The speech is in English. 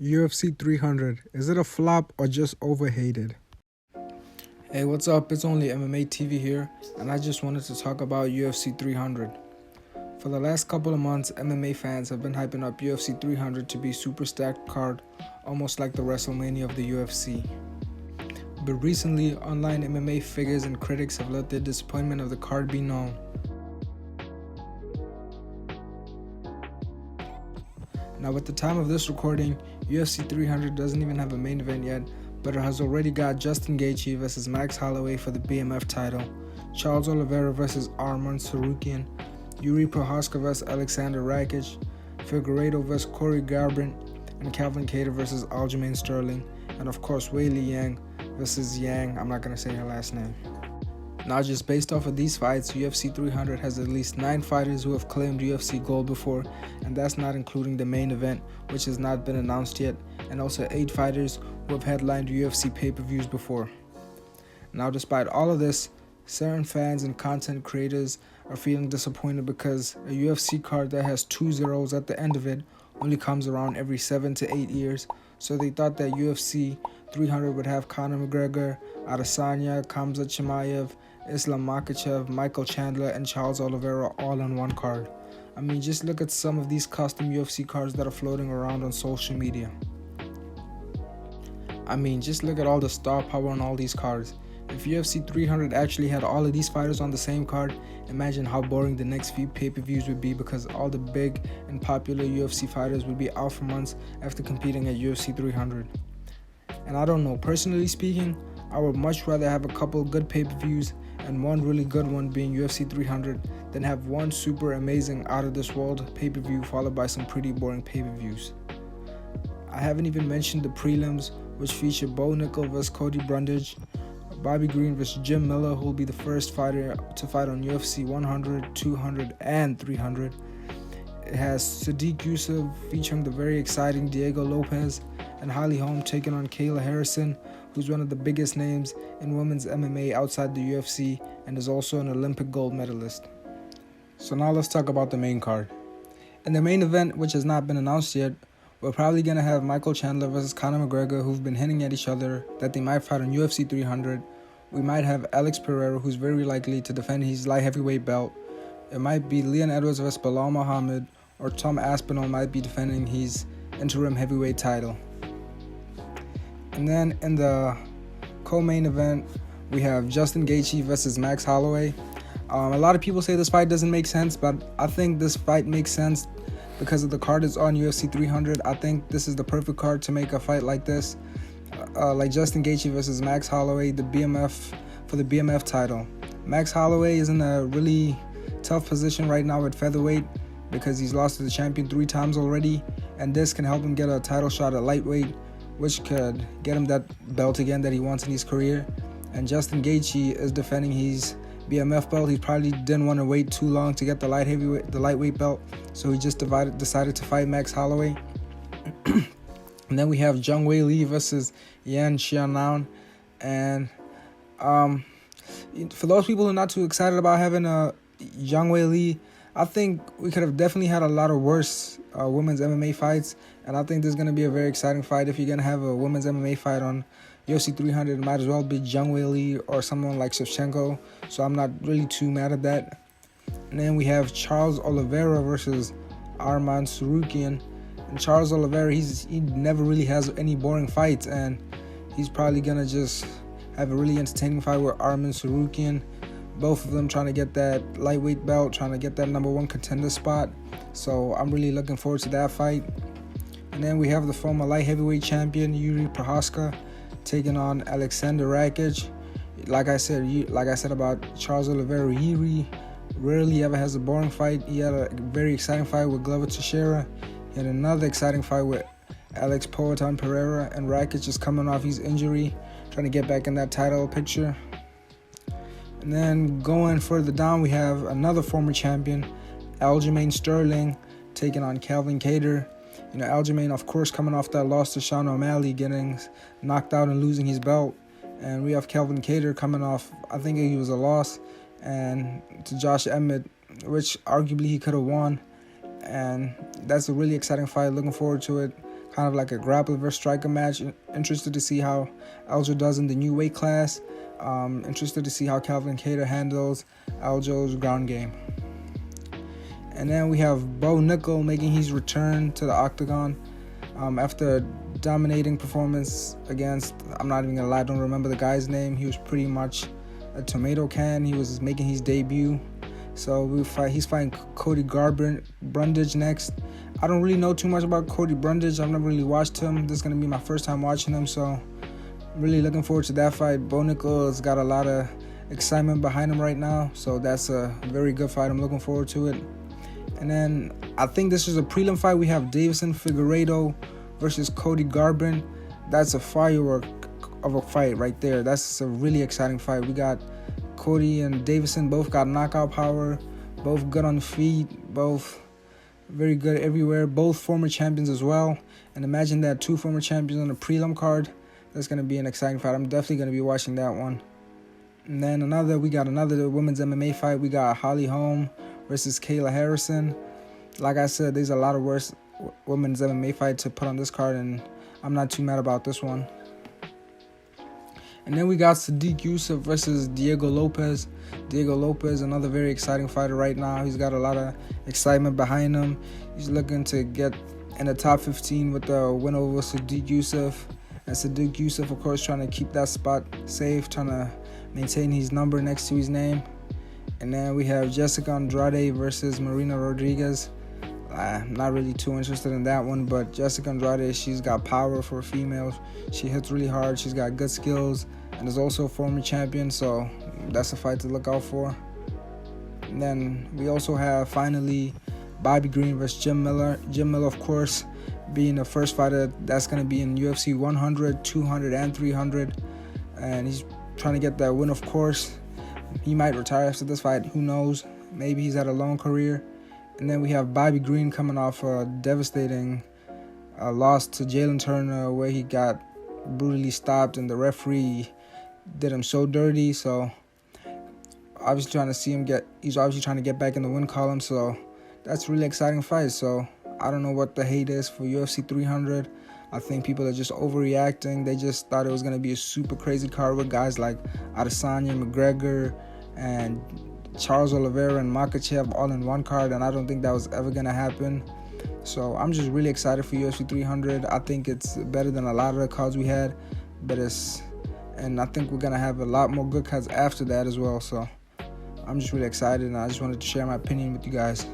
UFC 300, is it a flop or just overhated? Hey, what's up? It's only MMA TV here, and I just wanted to talk about UFC 300. For the last couple of months, MMA fans have been hyping up UFC 300 to be super stacked card, almost like the WrestleMania of the UFC. But recently, online MMA figures and critics have let their disappointment of the card be known. Now, at the time of this recording, UFC 300 doesn't even have a main event yet, but it has already got Justin Gaethje vs Max Holloway for the BMF title, Charles Oliveira vs Arman Tsarukyan, Yuri Prochazka vs Alexander Rakic, Figueiredo vs Corey Garbrandt, and Calvin Kattar vs Aljamain Sterling, and of course Weili Yang vs Yang. I'm not going to say her last name. Now, just based off of these fights, UFC 300 has at least 9 fighters who have claimed UFC gold before, and that's not including the main event, which has not been announced yet, and also 8 fighters who have headlined UFC pay-per-views before. Now, despite all of this, certain fans and content creators are feeling disappointed because a UFC card that has 2 zeros at the end of it only comes around every 7 to 8 years, so they thought that UFC 300 would have Conor McGregor, Adesanya, Khamzat Chimaev, Islam Makhachev, Michael Chandler, and Charles Oliveira all on one card. I mean, just look at some of these custom UFC cards that are floating around on social media. I mean, just look at all the star power on all these cards. If UFC 300 actually had all of these fighters on the same card, imagine how boring the next few pay-per-views would be, because all the big and popular UFC fighters would be out for months after competing at UFC 300. And I don't know, personally speaking, I would much rather have a couple good pay-per-views and one really good one being UFC 300 than have one super amazing out-of-this-world pay-per-view followed by some pretty boring pay-per-views. I haven't even mentioned the prelims, which feature Bo Nickel vs Cody Brundage, Bobby Green vs Jim Miller, who will be the first fighter to fight on UFC 100, 200, and 300. It has Sadiq Youssef featuring the very exciting Diego Lopez, and Holly Holm taking on Kayla Harrison, who's one of the biggest names in women's MMA outside the UFC and is also an Olympic gold medalist. So now let's talk about the main card. In the main event, which has not been announced yet, we're probably going to have Michael Chandler vs Conor McGregor, who've been hinting at each other that they might fight on UFC 300. We might have Alex Pereira, who's very likely to defend his light heavyweight belt. It might be Leon Edwards vs Bilal Muhammad, or Tom Aspinall might be defending his interim heavyweight title. And then in the co-main event, we have Justin Gaethje versus Max Holloway. A lot of people say this fight doesn't make sense, but I think this fight makes sense because of the card is on UFC 300. I think this is the perfect card to make a fight like this, like Justin Gaethje versus Max Holloway, the BMF for the BMF title. Max Holloway is in a really tough position right now at featherweight because he's lost to the champion 3 times already, and this can help him get a title shot at lightweight, which could get him that belt again that he wants in his career. And Justin Gaethje is defending his BMF belt. He probably didn't want to wait too long to get the lightweight belt, so he just decided to fight Max Holloway. And then we have Zhang Weili versus Yan Xiaonan. And for those people who are not too excited about having a Zhang Weili, I think we could have definitely had a lot of worse women's MMA fights, and I think this is going to be a very exciting fight. If you're going to have a women's MMA fight on UFC 300, it might as well be Zhang Weili or someone like Shevchenko, so I'm not really too mad at that. And then we have Charles Oliveira versus Arman Tsarukyan. And Charles Oliveira, he never really has any boring fights, and he's probably going to just have a really entertaining fight with Arman Tsarukyan. Both of them trying to get that lightweight belt, trying to get that number 1 contender spot. So I'm really looking forward to that fight. And then we have the former light heavyweight champion Yuri Prochazka taking on Alexander Rakic. Like I said about Charles Oliveira, Yuri rarely ever has a boring fight. He had a very exciting fight with Glover Teixeira. He had another exciting fight with Alex Poatan Pereira, and Rakic is coming off his injury, trying to get back in that title picture. And then going further down, we have another former champion, Aljamain Sterling, taking on Calvin Kattar. You know, Aljamain, of course, coming off that loss to Sean O'Malley, getting knocked out and losing his belt. And we have Calvin Kattar coming off, I think he was a loss, and to Josh Emmett, which arguably he could have won. And that's a really exciting fight. Looking forward to it. kind of like a grappler versus striker match. Interested to see how Aljo does in the new weight class. Interested to see how Calvin Kattar handles Aljo's ground game. And then we have Bo Nickel making his return to the octagon after a dominating performance against, I'm not even gonna lie, I don't remember the guy's name. He was pretty much a tomato can. He was making his debut. So he's fighting Cody Brundage next. I don't really know too much about Cody Brundage. I've never really watched him. This is going to be my first time watching him, so I'm really looking forward to that fight. Bo Nickel has got a lot of excitement behind him right now, so that's a very good fight. I'm looking forward to it. And then I think this is a prelim fight. We have Davison Figueiredo versus Cody Garbrandt. That's a firework of a fight right there. That's a really exciting fight. We got Cody and Davison both got knockout power, both good on the feet, both very good everywhere, both former champions as well. And imagine that, 2 former champions on a prelim card. That's going to be an exciting fight. I'm definitely going to be watching that one. And then we got another women's MMA fight. We got Holly Holm versus Kayla Harrison. Like I said, there's a lot of worse women's MMA fights to put on this card, and I'm not too mad about this one. And then we got Sadiq Youssef versus Diego Lopez. Diego Lopez, another very exciting fighter right now. He's got a lot of excitement behind him. He's looking to get in the top 15 with the win over Sadiq Youssef. And Sadiq Youssef, of course, trying to keep that spot safe, trying to maintain his number next to his name. And then we have Jessica Andrade versus Marina Rodriguez. I'm not really too interested in that one, but Jessica Andrade, she's got power for a female. She hits really hard. She's got good skills and is also a former champion, so that's a fight to look out for. And then we also have, finally, Bobby Green versus Jim Miller. Jim Miller, of course, being the first fighter that's going to be in UFC 100, 200, and 300. And he's trying to get that win, of course. He might retire after this fight. Who knows? Maybe he's had a long career. And then we have Bobby Green coming off a devastating loss to Jalen Turner, where he got brutally stopped and the referee did him so dirty. So obviously he's obviously trying to get back in the win column. So that's a really exciting fight. So I don't know what the hate is for UFC 300. I think people are just overreacting. They just thought it was going to be a super crazy card with guys like Adesanya, McGregor, and Charles Oliveira and Makhachev all in one card, and I don't think that was ever going to happen. So I'm just really excited for UFC 300. I think it's better than a lot of the cards we had, and I think we're going to have a lot more good cards after that as well. So I'm just really excited, and I just wanted to share my opinion with you guys.